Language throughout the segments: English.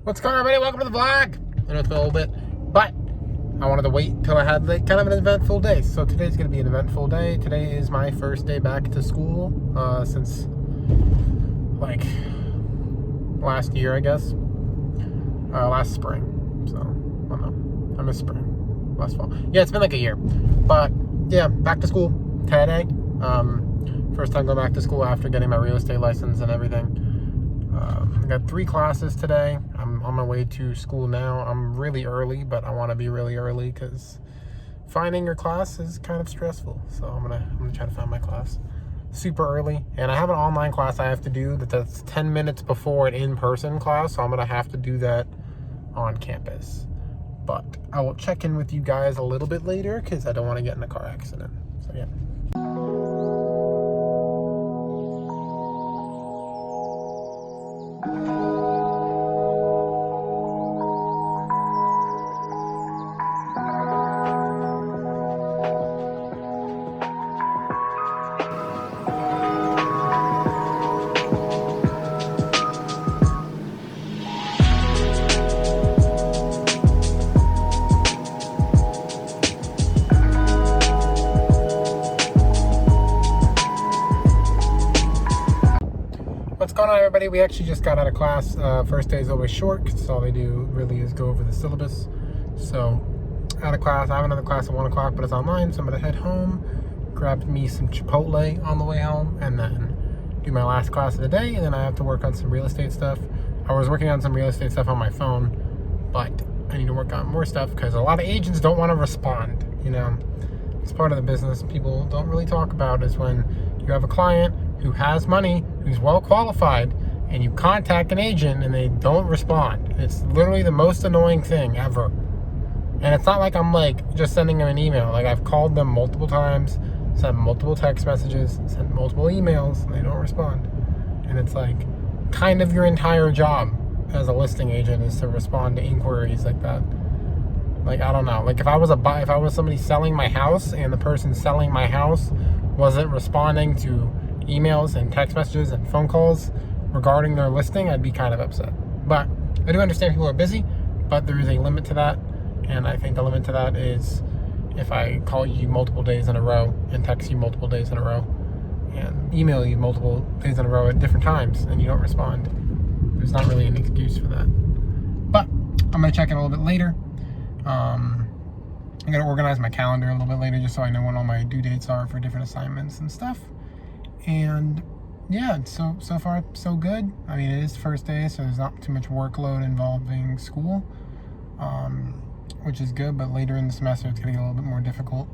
What's going on, everybody? Welcome to the vlog. I know it's been a little bit, but I wanted to wait until I had like kind of an eventful day. So today's going to be an eventful day. Today is my first day back to school since like last year, I guess. Last spring. So, I don't know. I miss spring. Last fall. Yeah, it's been like a year. But yeah, back to school today. First time going back to school after getting my real estate license and everything. I got 3 classes today. I'm on my way to school now. I'm really early, but I want to be really early because finding your class is kind of stressful. So I'm gonna try to find my class super early. And I have an online class I have to do that's 10 minutes before an in-person class. So I'm gonna have to do that on campus. But I will check in with you guys a little bit later because I don't want to get in a car accident. So yeah. What's going on, everybody? We actually just got out of class. First day is always short because all they do really is go over the syllabus. So out of class. I have another class at 1 o'clock, but it's online, so I'm gonna head home, grab me some Chipotle on the way home, and then do my last class of the day. And then I have to work on some real estate stuff. I was working on some real estate stuff on my phone, but I need to work on more stuff because a lot of agents don't want to respond. You know, it's part of the business people don't really talk about is when you have a client who has money, who's well qualified, and you contact an agent and they don't respond. It's literally the most annoying thing ever. And it's not like I'm like just sending them an email. Like I've called them multiple times, sent multiple text messages, sent multiple emails, and they don't respond. And it's like kind of your entire job as a listing agent is to respond to inquiries like that. Like, I don't know. Like if I was somebody selling my house and the person selling my house wasn't responding to emails and text messages and phone calls regarding their listing, I'd be kind of upset. But I do understand people are busy, but there is a limit to that. And I think the limit to that is if I call you multiple days in a row and text you multiple days in a row and email you multiple days in a row at different times and you don't respond, there's not really an excuse for that. But I'm gonna check it a little bit later. I'm gonna organize my calendar a little bit later just so I know when all my due dates are for different assignments and stuff. And yeah, so far so good. I mean, it is first day, so there's not too much workload involving school, which is good. But later in the semester, it's gonna get a little bit more difficult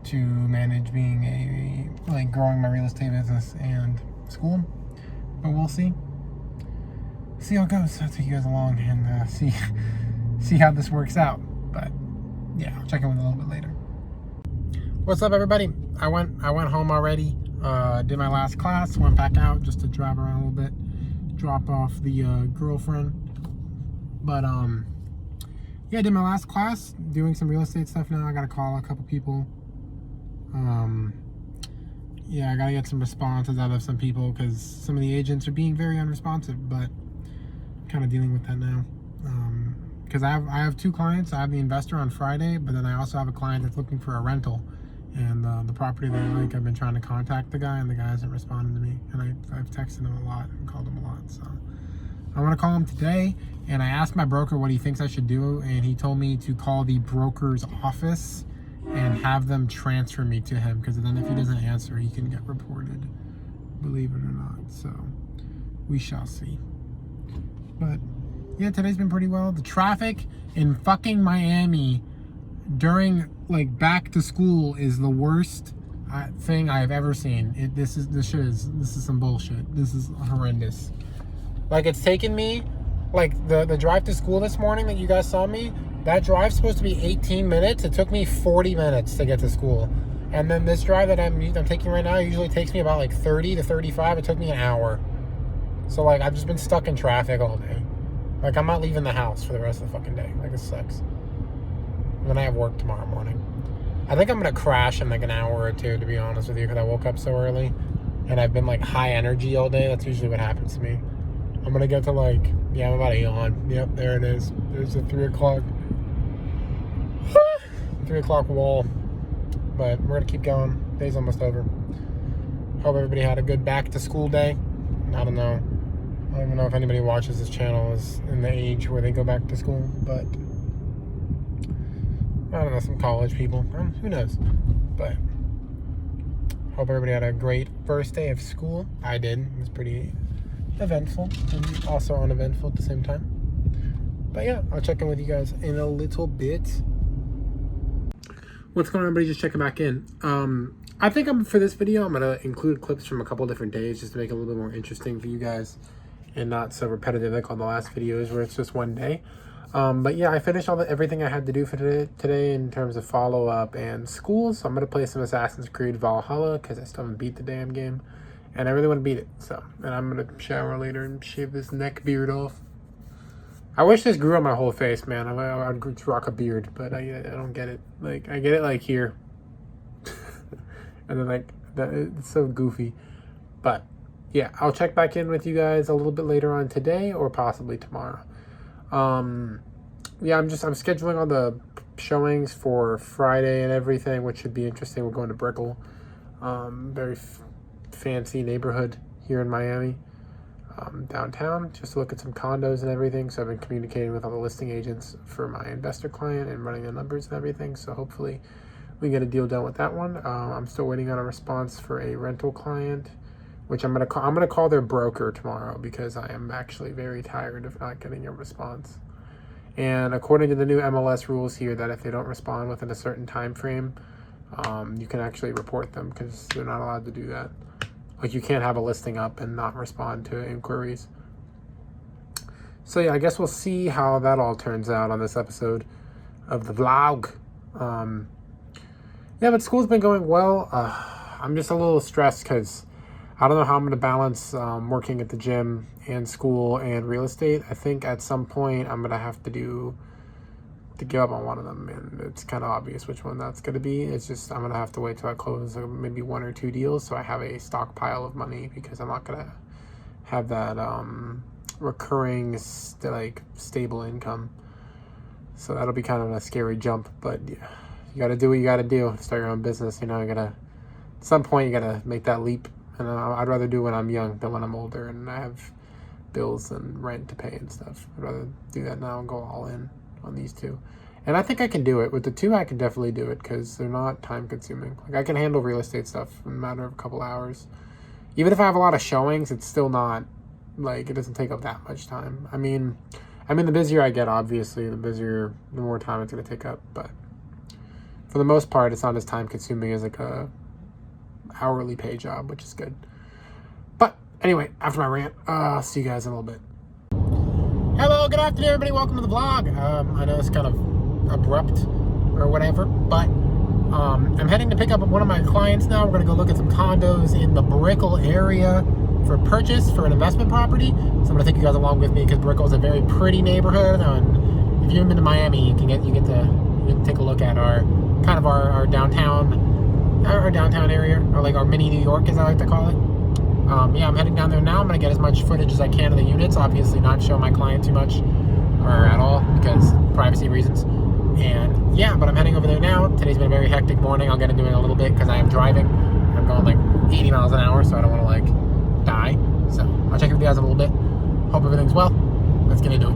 to manage being growing my real estate business and school. But we'll see how it goes. I'll take you guys along and see how this works out. But yeah, I'll check in with you a little bit later. What's up, everybody? I went home already. Did my last class, went back out just to drive around a little bit, drop off the girlfriend. But yeah, I did my last class, doing some real estate stuff now. I gotta call a couple people. Yeah, I gotta get some responses out of some people because some of the agents are being very unresponsive, but kind of dealing with that now. Because I have 2 clients. I have the investor on Friday, but then I also have a client that's looking for a rental. And the property they like, I've been trying to contact the guy, and the guy hasn't responded to me. And I've texted him a lot and called him a lot. So I want to call him today. And I asked my broker what he thinks I should do, and he told me to call the broker's office and have them transfer me to him. Because then if he doesn't answer, he can get reported, believe it or not. So we shall see. But yeah, today's been pretty well. The traffic in fucking Miami during like back to school is the worst thing I've ever seen. This is some bullshit. This is horrendous. Like it's taken me, like the drive to school this morning that you guys saw me, that drive's supposed to be 18 minutes. It took me 40 minutes to get to school. And then this drive that I'm taking right now usually takes me about like 30 to 35. It took me an hour. So like I've just been stuck in traffic all day. Like I'm not leaving the house for the rest of the fucking day. Like it sucks. And then I have work tomorrow morning. I think I'm gonna crash in like an hour or 2, to be honest with you, because I woke up so early and I've been like high energy all day. That's usually what happens to me. I'm gonna get to like, yeah, I'm about to yawn. Yep, there it is. There's a 3 o'clock 3 o'clock wall. But we're gonna keep going. Day's almost over. Hope everybody had a good back to school day. I don't know. I don't even know if anybody watches this channel is in the age where they go back to school, but I don't know, some college people. Who knows? But hope everybody had a great first day of school. I did. It was pretty eventful and also uneventful at the same time. But yeah, I'll check in with you guys in a little bit. What's going on, everybody? Just checking back in. I think for this video, I'm going to include clips from a couple different days just to make it a little bit more interesting for you guys and not so repetitive like on the last videos where it's just one day. But yeah, I finished everything I had to do for today in terms of follow-up and school. So I'm going to play some Assassin's Creed Valhalla because I still haven't beat the damn game. And I really want to beat it. And I'm going to shower later and shave this neck beard off. I wish this grew on my whole face, man. I would rock a beard, but I don't get it. Like, I get it like here. And then like, it's so goofy. But yeah, I'll check back in with you guys a little bit later on today or possibly tomorrow. Yeah, I'm scheduling all the showings for Friday and everything, which should be interesting. We're going to Brickell, very fancy neighborhood here in Miami, downtown, just to look at some condos and everything. So I've been communicating with all the listing agents for my investor client and running the numbers and everything. So hopefully we get a deal done with that one. I'm still waiting on a response for a rental client, which I'm gonna call their broker tomorrow because I am actually very tired of not getting a response. And according to the new MLS rules here, that if they don't respond within a certain time frame, you can actually report them because they're not allowed to do that. Like, you can't have a listing up and not respond to inquiries. So yeah, I guess we'll see how that all turns out on this episode of the vlog. Yeah, but school's been going well. I'm just a little stressed because I don't know how I'm going to balance working at the gym and school and real estate. I think at some point I'm going to have to give up on one of them, and it's kind of obvious which one that's going to be. It's just I'm going to have to wait till I close maybe 1 or 2 deals so I have a stockpile of money, because I'm not going to have that recurring stable income. So that'll be kind of a scary jump, but yeah, you got to do what you got to do. Start your own business, you know. You got to, at some point, you got to make that leap. And I'd rather do it when I'm young than when I'm older and I have bills and rent to pay and stuff. I'd rather do that now and go all in on these two. And I think I can do it. With the two, I can definitely do it because they're not time consuming. Like, I can handle real estate stuff in a matter of a couple hours. Even if I have a lot of showings, it's still not, like, it doesn't take up that much time. I mean, the busier I get, obviously, the more time it's going to take up. But for the most part, it's not as time consuming as like a hourly pay job, which is good. But anyway, after my rant, I'll see you guys in a little bit. Hello, good afternoon, everybody. Welcome to the vlog. I know it's kind of abrupt or whatever, but I'm heading to pick up one of my clients now. We're going to go look at some condos in the Brickell area for purchase for an investment property. So I'm going to take you guys along with me because Brickell is a very pretty neighborhood, and if you haven't been to Miami, you get to take a look at our downtown. Our downtown area, or like our mini New York, as I like to call it. Yeah, I'm heading down there now. I'm going to get as much footage as I can of the units. Obviously not show my client too much or at all because privacy reasons. And yeah, but I'm heading over there now. Today's been a very hectic morning. I'll get into it in a little bit because I am driving. I'm going like 80 miles an hour, so I don't want to like die. So I'll check with you guys in a little bit. Hope everything's well. Let's get into it.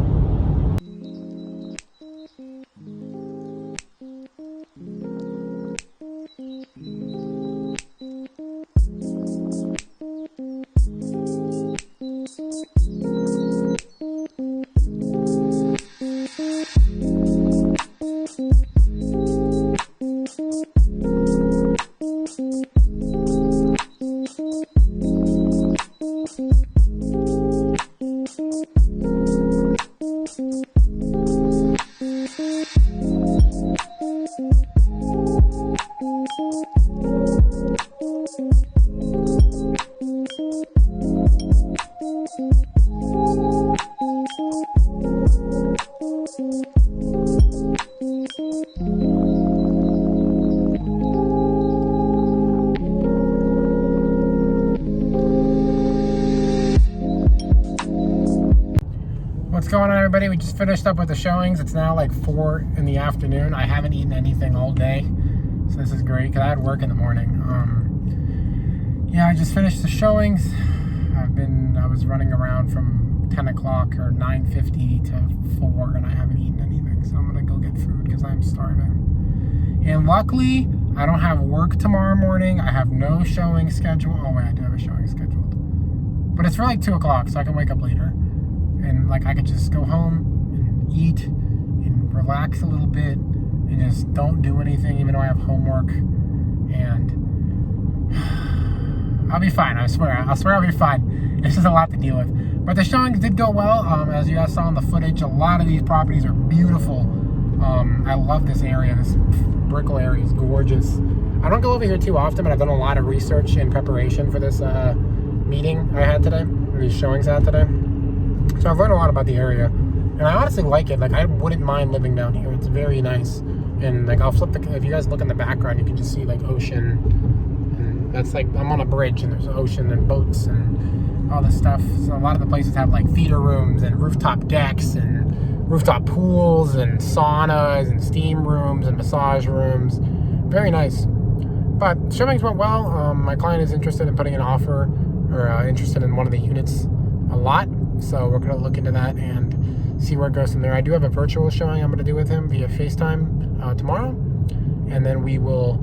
everybody? We just finished up with the showings. It's now like 4 in the afternoon. I haven't eaten anything all day, so this is great because I had work in the morning. Yeah, I just finished the showings. I was running around from 10 o'clock or 9:50 to 4, and I haven't eaten anything, so I'm gonna go get food because I'm starving. And luckily, I don't have work tomorrow morning. I have no showing schedule. Oh wait, I do have a showing scheduled, but it's for like 2 o'clock, so I can wake up later. And like I could just go home and eat and relax a little bit and just don't do anything even though I have homework, and I'll be fine. I swear I'll be fine. It's just a lot to deal with. But the showings did go well. As you guys saw in the footage, a lot of these properties are beautiful. I love this area. This Brickell area is gorgeous. I don't go over here too often, but I've done a lot of research in preparation for this meeting I had today, or these showings I had today. So I've learned a lot about the area, and I honestly like it. Like, I wouldn't mind living down here. It's very nice, and like I'll flip if you guys look in the background, you can just see like ocean, and that's like I'm on a bridge, and there's ocean and boats and all this stuff. So a lot of the places have like theater rooms and rooftop decks and rooftop pools and saunas and steam rooms and massage rooms. Very nice. But showings went well. My client is interested in putting an offer, or interested in one of the units a lot. So we're going to look into that and see where it goes from there. I do have a virtual showing I'm going to do with him via FaceTime tomorrow. And then we will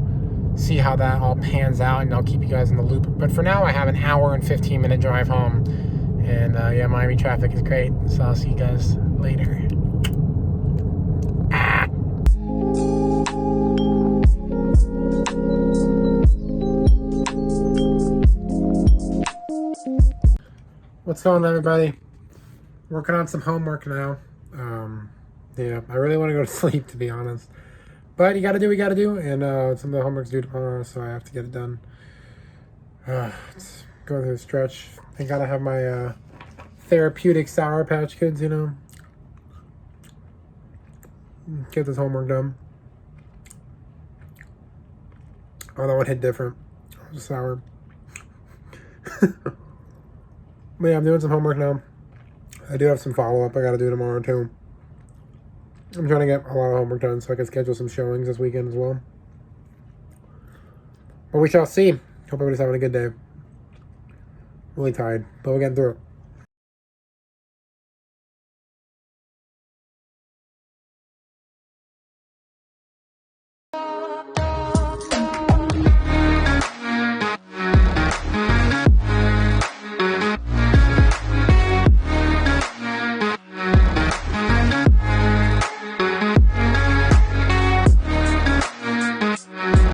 see how that all pans out, and I'll keep you guys in the loop. But for now, I have an hour and 15-minute drive home. And yeah, Miami traffic is great. So I'll see you guys later. What's going on, everybody? Working on some homework now. Yeah, I really want to go to sleep, to be honest. But you gotta do what you gotta do, and some of the homework's due tomorrow, so I have to get it done. It's going through the stretch. I gotta have my therapeutic Sour Patch Kids, you know. Get this homework done. Oh, that one hit different. It was sour. But yeah, I'm doing some homework now. I do have some follow-up I got to do tomorrow, too. I'm trying to get a lot of homework done so I can schedule some showings this weekend as well. But we shall see. Hope everybody's having a good day. Really tired, but we're getting through it.